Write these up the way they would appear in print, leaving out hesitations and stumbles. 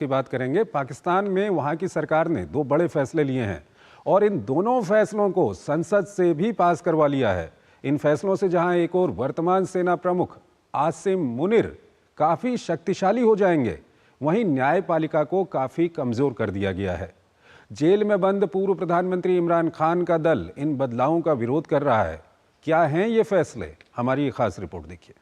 की बात करेंगे। पाकिस्तान में वहां की सरकार ने दो बड़े फैसले लिए हैं और इन दोनों फैसलों को संसद से भी पास करवा लिया है। इन फैसलों से जहां एक और वर्तमान सेना प्रमुख आसिम मुनीर काफी शक्तिशाली हो जाएंगे, वहीं न्यायपालिका को काफी कमजोर कर दिया गया है। जेल में बंद पूर्व प्रधानमंत्री इमरान खान का दल इन बदलावों का विरोध कर रहा है। क्या हैं ये फैसले, हमारी एक खास रिपोर्ट देखिए।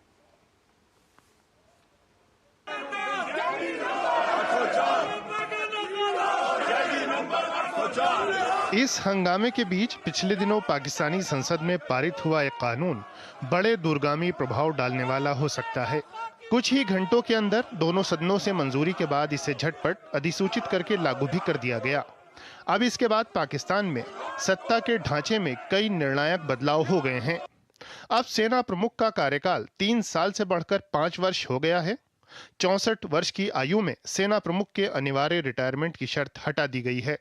इस हंगामे के बीच पिछले दिनों पाकिस्तानी संसद में पारित हुआ एक कानून बड़े दूरगामी प्रभाव डालने वाला हो सकता है। कुछ ही घंटों के अंदर दोनों सदनों से मंजूरी के बाद इसे झटपट अधिसूचित करके लागू भी कर दिया गया। अब इसके बाद पाकिस्तान में सत्ता के ढांचे में कई निर्णायक बदलाव हो गए हैं। अब सेना प्रमुख का कार्यकाल 3 साल से बढ़कर 5 वर्ष हो गया है। 64 वर्ष की आयु में सेना प्रमुख के अनिवार्य रिटायरमेंट की शर्त हटा दी गई है।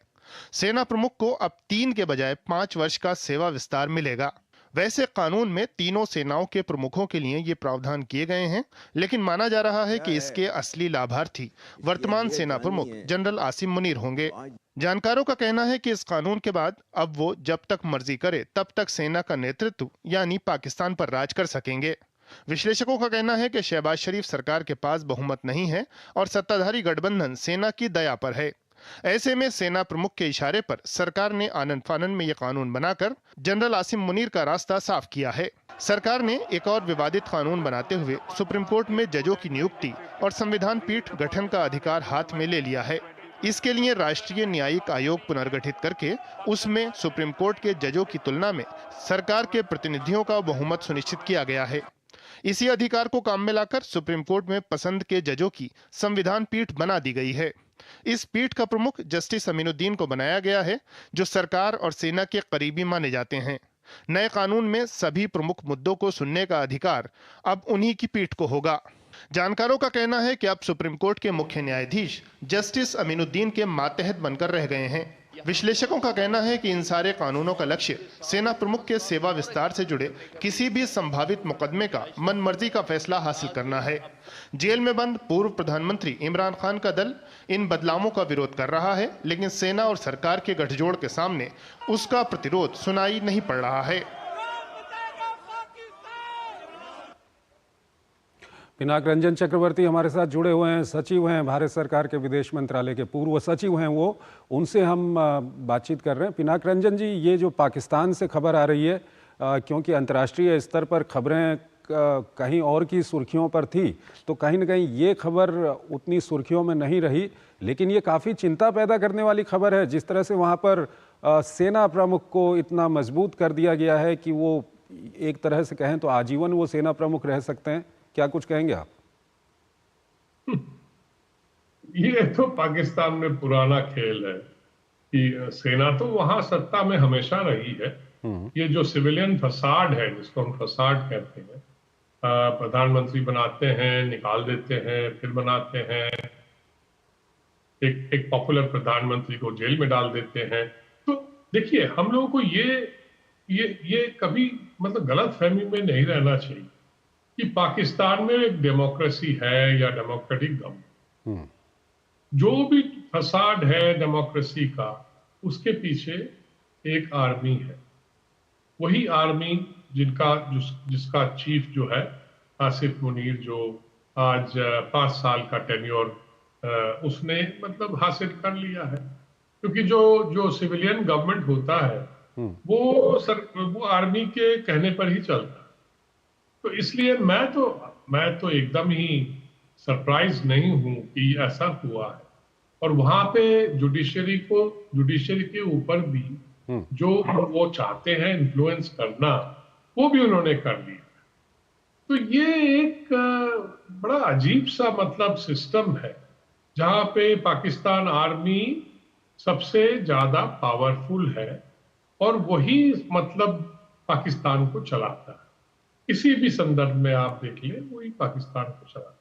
सेना प्रमुख को अब 3 के बजाय 5 वर्ष का सेवा विस्तार मिलेगा। वैसे कानून में तीनों सेनाओं के प्रमुखों के लिए ये प्रावधान किए गए हैं, लेकिन माना जा रहा है कि इसके असली लाभार्थी वर्तमान सेना प्रमुख जनरल आसिम मुनीर होंगे। जानकारों का कहना है कि इस कानून के बाद अब वो जब तक मर्जी करे तब तक सेना का नेतृत्व यानी पाकिस्तान पर राज कर सकेंगे। विश्लेषकों का कहना है कि शहबाज शरीफ सरकार के पास बहुमत नहीं है और सत्ताधारी गठबंधन सेना की दया पर है। ऐसे में सेना प्रमुख के इशारे पर सरकार ने आनन फानन में यह कानून बनाकर जनरल आसिम मुनीर का रास्ता साफ किया है। सरकार ने एक और विवादित कानून बनाते हुए सुप्रीम कोर्ट में जजों की नियुक्ति और संविधान पीठ गठन का अधिकार हाथ में ले लिया है। इसके लिए राष्ट्रीय न्यायिक आयोग पुनर्गठित करके उसमें सुप्रीम कोर्ट के जजों की तुलना में सरकार के प्रतिनिधियों का बहुमत सुनिश्चित किया गया है। इसी अधिकार को काम में लाकर सुप्रीम कोर्ट में पसंद के जजों की संविधान पीठ बना दी गई है। इस पीठ का प्रमुख जस्टिस अमीनुद्दीन को बनाया गया है, जो सरकार और सेना के करीबी माने जाते हैं। नए कानून में सभी प्रमुख मुद्दों को सुनने का अधिकार अब उन्हीं की पीठ को होगा। जानकारों का कहना है कि अब सुप्रीम कोर्ट के मुख्य न्यायाधीश जस्टिस अमीनुद्दीन के मातहत बनकर रह गए हैं। विश्लेषकों का कहना है कि इन सारे कानूनों का लक्ष्य सेना प्रमुख के सेवा विस्तार से जुड़े किसी भी संभावित मुकदमे का मनमर्जी का फैसला हासिल करना है। जेल में बंद पूर्व प्रधानमंत्री इमरान खान का दल इन बदलावों का विरोध कर रहा है, लेकिन सेना और सरकार के गठजोड़ के सामने उसका प्रतिरोध सुनाई नहीं पड़ रहा है। पिनाक रंजन चक्रवर्ती हमारे साथ जुड़े हुए हैं, सचिव हैं भारत सरकार के विदेश मंत्रालय के, पूर्व सचिव हैं वो, उनसे हम बातचीत कर रहे हैं। पिनाक रंजन जी, ये जो पाकिस्तान से खबर आ रही है, क्योंकि अंतर्राष्ट्रीय स्तर पर खबरें कहीं और की सुर्खियों पर थी, तो कहीं ना कहीं ये खबर उतनी सुर्खियों में नहीं रही, लेकिन ये काफ़ी चिंता पैदा करने वाली खबर है। जिस तरह से वहाँ पर सेना प्रमुख को इतना मजबूत कर दिया गया है कि वो एक तरह से कहें तो आजीवन वो सेना प्रमुख रह सकते हैं। क्या कुछ कहेंगे आप? ये तो पाकिस्तान में पुराना खेल है कि सेना तो वहां सत्ता में हमेशा रही है। ये जो सिविलियन फसाड है, जिसको हम फसाड कहते हैं, प्रधानमंत्री बनाते हैं, निकाल देते हैं, फिर बनाते हैं, एक पॉपुलर प्रधानमंत्री को जेल में डाल देते हैं। तो देखिए, हम लोगों को ये कभी मतलब गलत फहमी में नहीं रहना चाहिए कि पाकिस्तान में एक डेमोक्रेसी है या डेमोक्रेटिक गवर्नमेंट। जो भी फसाड है डेमोक्रेसी का, उसके पीछे एक आर्मी है। वही आर्मी जिसका चीफ जो है आसिफ मुनीर, जो आज 5 साल का टेन्योर उसने मतलब हासिल कर लिया है। क्योंकि जो सिविलियन गवर्नमेंट होता है वो आर्मी के कहने पर ही चलता है। तो इसलिए मैं तो एकदम ही सरप्राइज नहीं हूं कि ऐसा हुआ है। और वहां पे जुडिशरी के ऊपर भी जो वो चाहते हैं इन्फ्लुएंस करना, वो भी उन्होंने कर लिया। तो ये एक बड़ा अजीब सा मतलब सिस्टम है, जहां पे पाकिस्तान आर्मी सबसे ज्यादा पावरफुल है और वही मतलब पाकिस्तान को चलाता है। किसी भी संदर्भ में आप देख लें, वही पाकिस्तान को चलाता है।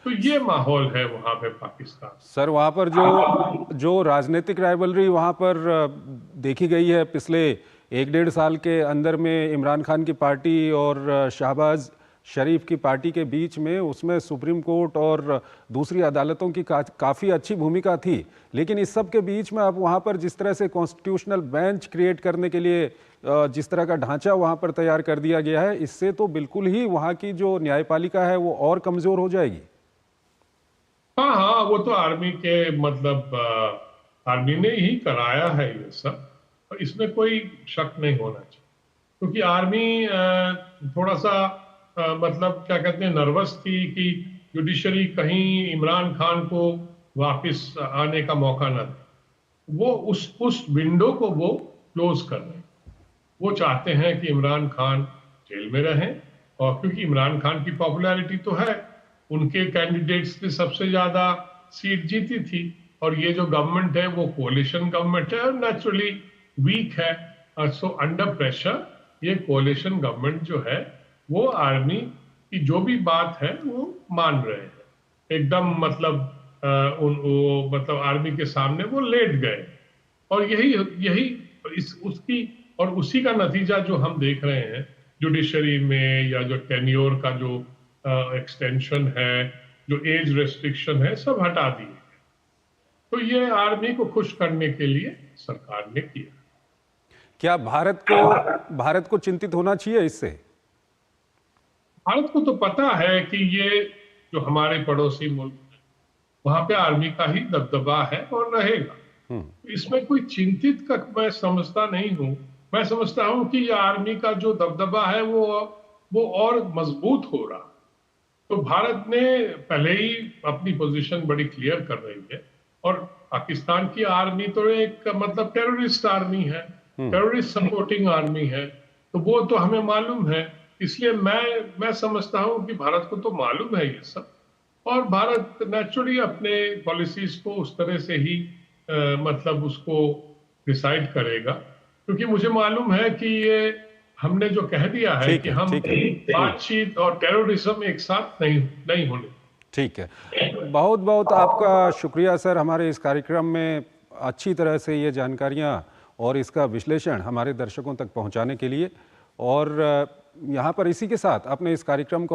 तो ये माहौल है वहां पे पाकिस्तान। सर, वहां पर जो राजनीतिक राइवलरी वहां पर देखी गई है पिछले 1-1.5 साल के अंदर में, इमरान खान की पार्टी और शहबाज शरीफ की पार्टी के बीच में, उसमें सुप्रीम कोर्ट और दूसरी अदालतों की काफ़ी अच्छी भूमिका थी। लेकिन इस सब के बीच में अब वहाँ पर जिस तरह से कॉन्स्टिट्यूशनल बेंच क्रिएट करने के लिए जिस तरह का ढांचा वहाँ पर तैयार कर दिया गया है, इससे तो बिल्कुल ही वहाँ की जो न्यायपालिका है वो और कमज़ोर हो जाएगी। हाँ हाँ, वो तो आर्मी के मतलब आर्मी ने ही कराया है ये सब, और इसमें कोई शक नहीं होना चाहिए। क्योंकि आर्मी थोड़ा सा मतलब क्या कहते हैं, नर्वस थी कि जुडिशरी कहीं इमरान खान को वापस आने का मौका न दे। वो उस विंडो को वो क्लोज कर रहे हैं। वो चाहते हैं कि इमरान खान जेल में रहें, और क्योंकि इमरान खान की पॉपुलैरिटी तो है, उनके कैंडिडेट्स ने सबसे ज्यादा सीट जीती थी, और ये जो गवर्नमेंट है वो कोalition गवर्नमेंट है और नेचुरली वीक है। सो अंडर प्रेशर ये कोalition गवर्नमेंट जो है वो आर्मी की जो भी बात है वो मान रहे हैं एकदम, मतलब मतलब आर्मी के सामने वो लेट गए। और यही उसकी और उसी का नतीजा जो हम देख रहे हैं जुडिशरी में, या जो टेन्योर का जो एक्सटेंशन है, जो एज रेस्ट्रिक्शन है, सब हटा दिए। तो ये आर्मी को खुश करने के लिए सरकार ने किया। क्या भारत को चिंतित होना चाहिए इससे? भारत को तो पता है कि ये जो हमारे पड़ोसी मुल्क है वहां पे आर्मी का ही दबदबा है और रहेगा। इसमें कोई चिंतित का मैं समझता नहीं हूं। मैं समझता हूं कि ये आर्मी का जो दबदबा है वो और मजबूत हो रहा। तो भारत ने पहले ही अपनी पोजीशन बड़ी क्लियर कर रही है, और पाकिस्तान की आर्मी तो एक मतलब टेररिस्ट आर्मी है, टेररिस्ट सपोर्टिंग आर्मी है, तो वो तो हमें मालूम है। इसलिए मैं समझता हूं कि भारत को तो मालूम है ये सब, और भारत नेचुरली अपने पॉलिसीज को उस तरह से ही मतलब उसको डिसाइड करेगा। क्योंकि मुझे मालूम है कि ये हमने जो कह दिया है कि हम बातचीत और टेररिज्म एक साथ नहीं होने। ठीक है, बहुत बहुत आपका शुक्रिया सर, हमारे इस कार्यक्रम में अच्छी तरह से ये जानकारियां और इसका विश्लेषण हमारे दर्शकों तक पहुंचाने के लिए। और यहाँ पर इसी के साथ अपने इस कार्यक्रम को